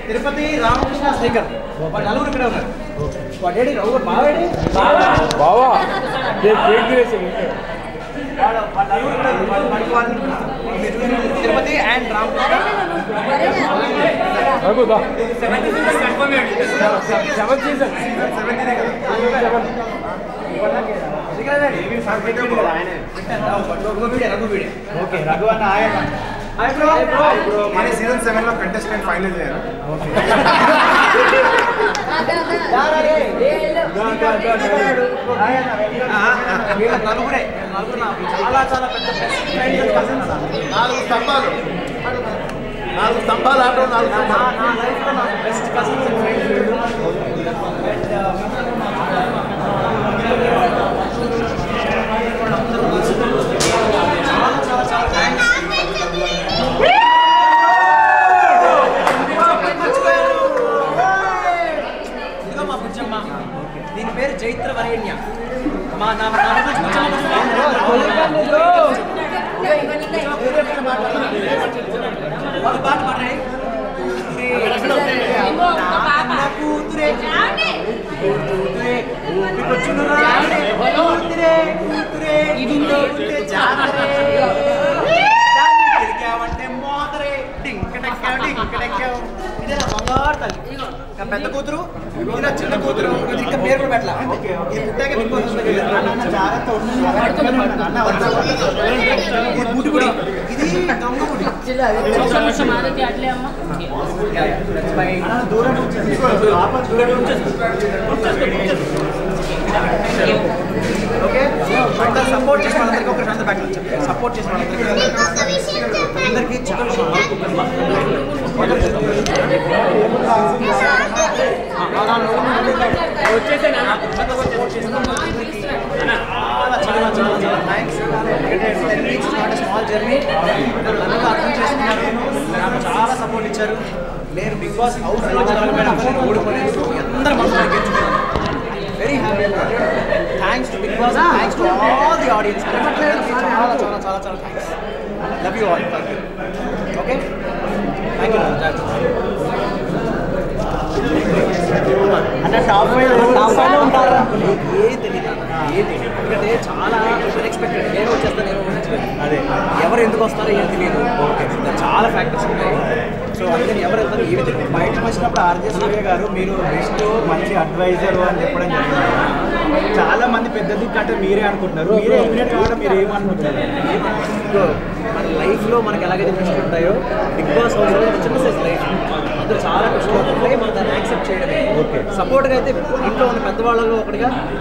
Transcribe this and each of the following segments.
తిరుపతి రామకృష్ణ శ్రీకర్ వాళ్ళు నలుగురు ఇక్కడే ఉన్నారు. వాడేడి రఘు బావేడి బావా తిరుపతి అండ్ రామకృష్ణ ఓకే రఘు అన్న ఆయన మన సీజన్ 7 లో కంటెస్టెంట్ ఫైనల్ చేయాలి. నలుగురే చాలా చాలా పెద్ద నాలుగు స్తంభాలు ఆట నా లైఫ్లో నాకు బెస్ట్ కజిన్స్ అండ్ ఫ్రెండ్స్. చాలా చాలా చాలా థ్యాంక్స్. ఇదిగో మా బుజ్జమ్మ, దీని పేరు చైత్ర వరేణ్య. మా నా పాట పాడే కూతురే కూతురే తిరిగావంటే మోతరే డింకటెక్కావు ఇదే నా బంగారు తల్లి. ఇంకా పెద్ద కూతురు, ఇలా చిన్న కూతురు, ఇంకా పేరు కూడా పెట్టలా. ఈ పుట్టాక బుడిగుడి, ఇది గమ్మగుడి. దూరం ఓకే అందరు సపోర్ట్ చేసిన వాళ్ళందరికీ ఒక శాంత బ్యాక్ సపోర్ట్ చేసిన వాళ్ళందరికీ అందరికీ చికెన్ థ్యాంక్స్. స్మాల్ జర్నీ నన్ను అర్థం చేసుకున్నారు, నాకు చాలా సపోర్ట్ ఇచ్చారు. నేను బిగ్ బాస్ హౌస్ నేను ఓడిపోలేదు, అందరూ మనసు గెలుచుకున్నాను. Very happy. Thanks to Bigg Boss, thanks to all the audience. చాలా చాలా చాలా చాలా thanks. Love you all. Okay thank you. అంటే టాప్ ఫైవ్లో ఉంటారా? ఏం తెలియదు, ఎందుకంటే చాలా అన్ఎక్స్పెక్టెడ్. నేను వచ్చేస్తాను, నేను అదే ఎవరు ఎందుకు వస్తారో ఏం తెలియదు. చాలా ఫ్యాక్టర్స్ ఉంటాయి. సో అందుకని ఎవరు వెళ్తారు ఏమి తెలియదు. బయటకు వచ్చినప్పుడు ఆర్జే సూర్య గారు మీరు బెస్ట్ మంచి అడ్వైజర్ అని చెప్పడం జరిగింది. చాలా మంది పెద్ద దిక్కు అంటే మీరే అనుకుంటున్నారు, మీరే ఎలిమినేట్ కావడం మీరు ఏమనుకుంటున్నారు? మన లైఫ్లో మనకి ఎలాగైతే ప్రశ్నలు ఉంటాయో బిగ్ బాస్ హౌస్లో చిన్న సైజ్ లైఫ్ అందరూ చాలా ప్రశ్నలు ఉంటాయి. మనం దాన్ని యాక్సెప్ట్ చేయడమే. ఓకే సపోర్ట్గా అయితే ఇంట్లో ఉన్న పెద్దవాళ్ళలో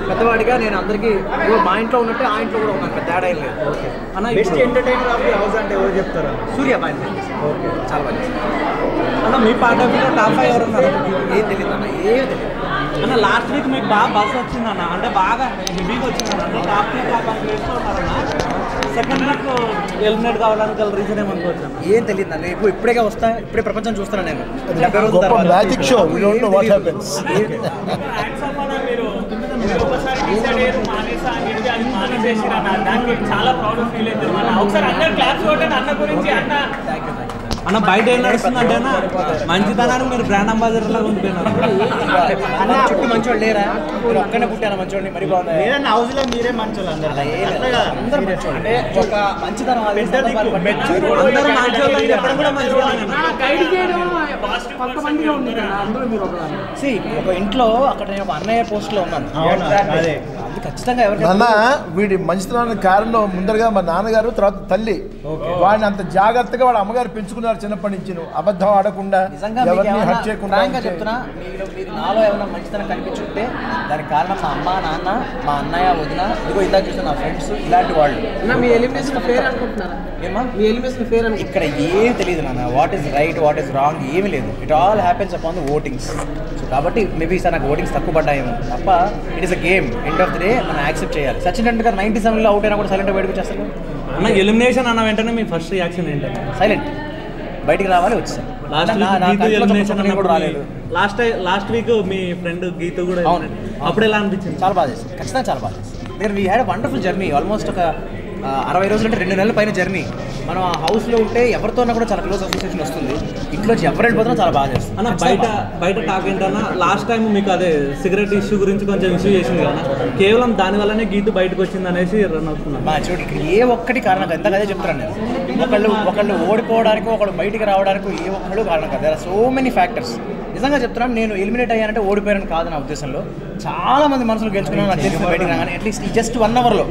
పెద్దవాడిగా నేను అందరికీ మా ఇంట్లో ఉన్నట్టే ఆ ఇంట్లో కూడా ఉన్నాను, పెద్ద తేడా ఏం లేదు. ఓకే అన్న best entertainer of the house అంటే ఎవరు చెప్తారు? సూర్య బాగా. ఓకే చాలా బాగా. అన్న మీ పార్ట్ ఆఫ్ వ్యూలో టాప్ 5 ఎవరు ఉన్నారు? ఏం తెలియదు అన్న, ఏం తెలియదు అన్న. లాస్ట్ వీక్ మీకు బాగా బస్ వచ్చిందన్న, అంటే బాగా హెవీగా వచ్చిందన్న. టాప్ 2 టాప్ 1 ప్లేస్లో ఉన్నారన్న. సెకండ్ వీక్ ఎలిమినేట్ కావడానికి గల రీజన్ ఏమనుకోవచ్చు? ఏం తెలియదు అన్న. ఇప్పుడే వస్తా, ఇప్పుడే ప్రపంచం చూస్తాను నేను. 70 రోజుల తర్వాత magic show. We don't know what happens. చాలా ప్రౌడ్ ఫీల్ అవుతుంది ఒకసారి అందరు క్లాప్స్ కొట్టండి అన్న గురించి. అన్న బయట ఏం నడుస్తుందంటే అన్న మంచితనానికి మీరు బ్రాండ్ అంబాసిడర్ లాగా ఉండిపోయినారు. అన్న చుట్టూ మంచోళ్ళు లేరా? మీరు ఒక్కనే పుట్టాను మంచోడిని, మరి బాగుంది. ఏదన్నా హౌస్ లో మీరే మంచోళ్ళు అందరూ మంచోళ్ళు. అంటే ఒక మంచితనం చెప్పడం కూడా మంచిగా. ఒక ఇంట్లో అక్కడ నేను ఒక అన్నయ్య పోస్ట్ లో ఉన్నాను. అది ఖచ్చితంగా అన్న వీడి మంచితనానికి కారణం ముందరగా మా నాన్నగారు, తర్వాత తల్లి. వాడిని అంత జాగ్రత్తగా వాళ్ళ అమ్మగారు పెంచుకున్నారు చిన్నప్పటి నుంచి. అబద్ధం ఆడకుండా, ఎవరిని హర్ట్ చేయకుండా. చెప్తున్నా, మీరు నాలో ఏమైనా మంచితనం కనిపించుంటే దానికి కారణం మా అమ్మ, నాన్న, మా అన్నయ్య, వదిన, ఇదిగో ఇందాక చూసిన నా ఫ్రెండ్స్, ఇలాంటి వాళ్ళు. మీ ఎలిమినేషన్ ఫేర్ అనుకుంటున్నారా? మీ ఎలిమినేషన్ ఫేర్ అని ఇక్కడ ఏం తెలియదు నాన్న. What is right, what is wrong ఏమీ లేదు. It all happens upon the votings. So కాబట్టి మేబీ సార్ నాకు ఓటింగ్స్ తక్కువ పడ్డాయేమో తప్ప it is a game. End of the day మనం యాక్సెప్ట్ చేయాలి. సచిన్ టెండూల్కర్ 97లో అవుట్ అయినా కూడా సైలెంట్గా బయటకు వచ్చేస్తాను అన్న. ఎలిమినేషన్ అన్న వెంటనే మీ ఫస్ట్ రియాక్షన్ ఏంటంటే సైలెంట్ బయటికి రావాలి, వచ్చేసాను. లాస్ట్ వీక్ మీ ఫ్రెండ్ గీత కూడా అప్పుడు ఎలా అనిపించింది? చాలా బాగా చేసింది, ఖచ్చితంగా చాలా బాగా చేసింది. There we had wonderful journey. Almost ఒక 60 రోజులు అంటే 2 నెలల పైన జర్నీ. మనం ఆ హౌస్లో ఉంటే ఎవరితోన్నా కూడా చాలా క్లోజ్ అసోసియేషన్ వస్తుంది. ఇంట్లో ఎవరు వెళ్ళిపోతున్నా చాలా బాగా చేస్తుంది అన్న. బయట టాక్ ఏంటన్నా, లాస్ట్ టైం మీకు అదే సిగరెట్ ఇష్యూ గురించి కొంచెం ఇష్యూ చేసింది కదా, కేవలం దానివల్లనే గీతు బయటకు వచ్చింది అనేసి రన్ అవుతున్నాను. మా చూడు ఇక్కడ ఏ ఒక్కటి కారణం కాదు, ఎంతగా చెప్తాను నేను. ఒకళ్ళు ఓడిపోవడానికి, ఒకళ్ళు బయటికి రావడానికి ఏ ఒక్కళ్ళు కారణం కాదు. There are so many factors. నిజంగా చెప్తున్నాను, నేను ఎలిమినేట్ అయ్యానంటే ఓడిపోయాను కాదు నా ఉద్దేశంలో. చాలా మంది మనసులు గెలుచుకున్నాను నాకు తెలిసింది బయటికి రాగానే. అట్లీస్ట్ ఈ జస్ట్ 1 అవర్లో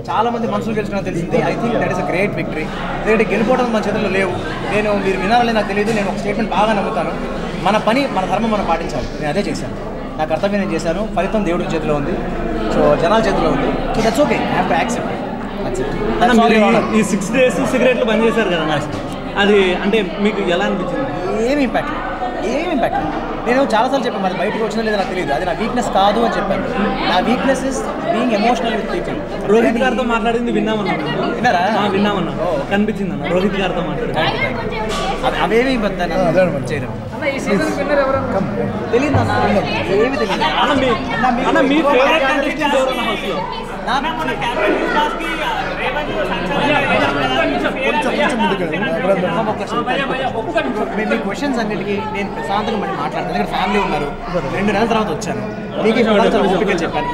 చాలా మంది మనసులు గెలుచుకున్నా తెలిసింది. I think that is a great victory. ఎందుకంటే గెలిపోవడం మన చేతుల్లో లేవు. మీరు వినాలని నాకు తెలియదు. నేను ఒక స్టేట్మెంట్ బాగా నమ్ముతాను, మన పని మన ధర్మం మనం పాటించాలి. నేను అదే చేశాను, నా కర్తవ్యం నేను చేశాను. ఫలితం దేవుడి చేతిలో ఉంది, సో జనాల చేతిలో ఉంది. So that's okay, I have to accept. ఈ 6 days సిగరెట్లు బంద్ చేశారు కదా, అది అంటే మీకు ఎలా అనిపించింది? ఏమి ఇంపాక్ట్ నేను చాలాసార్లు చెప్పాను, మరి బయటకు వచ్చినా లేదా నాకు తెలియదు. అది నా వీక్నెస్ కాదు అని చెప్పాను. నా weakness is being emotional with people. Rohit గారితో మాట్లాడింది విన్నామన్నా? విన్నామన్నా, కనిపించింది అన్న రోహిత్ గారితో మాట్లాడింది. అవేమి చేయడం తెలియదు అన్న, ఏమి తెలియదు అన్న. మీ ఫేవరెట్ కంటెస్టెంట్ ఎవరు అన్న హౌస్లో? మీ క్వశ్చన్స్ అన్నిటికీ నేను ప్రశాంతంగా మళ్ళీ మాట్లాడతాను. దగ్గర ఫ్యామిలీ ఉన్నారు. 2 నెలల తర్వాత వచ్చాను. మీకు ఓపిక చెప్పాను.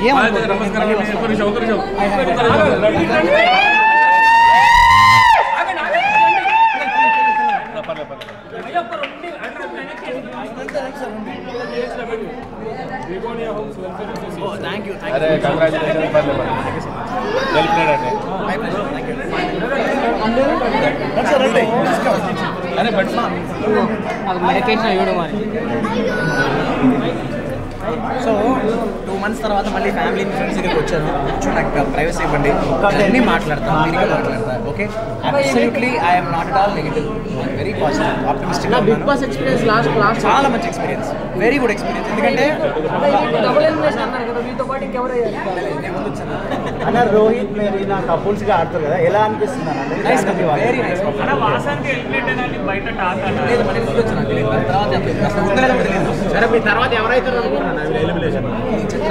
Thank you. సో 2 months తర్వాత మళ్ళీ ఫ్యామిలీ ఫ్రెండ్స్ దగ్గరికి వచ్చాను. నాకు ప్రైవసీ ఇవ్వండి, అన్నీ మాట్లాడతాను, మీరుగా మాట్లాడతాను. Okay, absolutely I'm not at all negative, very positive, optimistic. Bigg Boss experience last చాలా మంచి ఎక్స్పీరియన్స్, వెరీ గుడ్ ఎక్స్పీరియన్స్. ఎందుకంటే డబుల్ ఎలిమినేషన్ అన్నారు కదా, మీతో పాటు ఇంకెవరు నేను ముందు వచ్చాను. అన్న రోహిత్ మేరీ నా కపుల్స్ గా ఆడతారు కదా, ఎలా అనిపిస్తుంది అన్న? Nice couple, very nice couple. లేదు మరి ముందు వచ్చాను, తెలియదు. తర్వాత అసలు ముందు తెలియదు. సరే మీ తర్వాత ఎవరైతే ఎలిమినేషన్ చిత్ర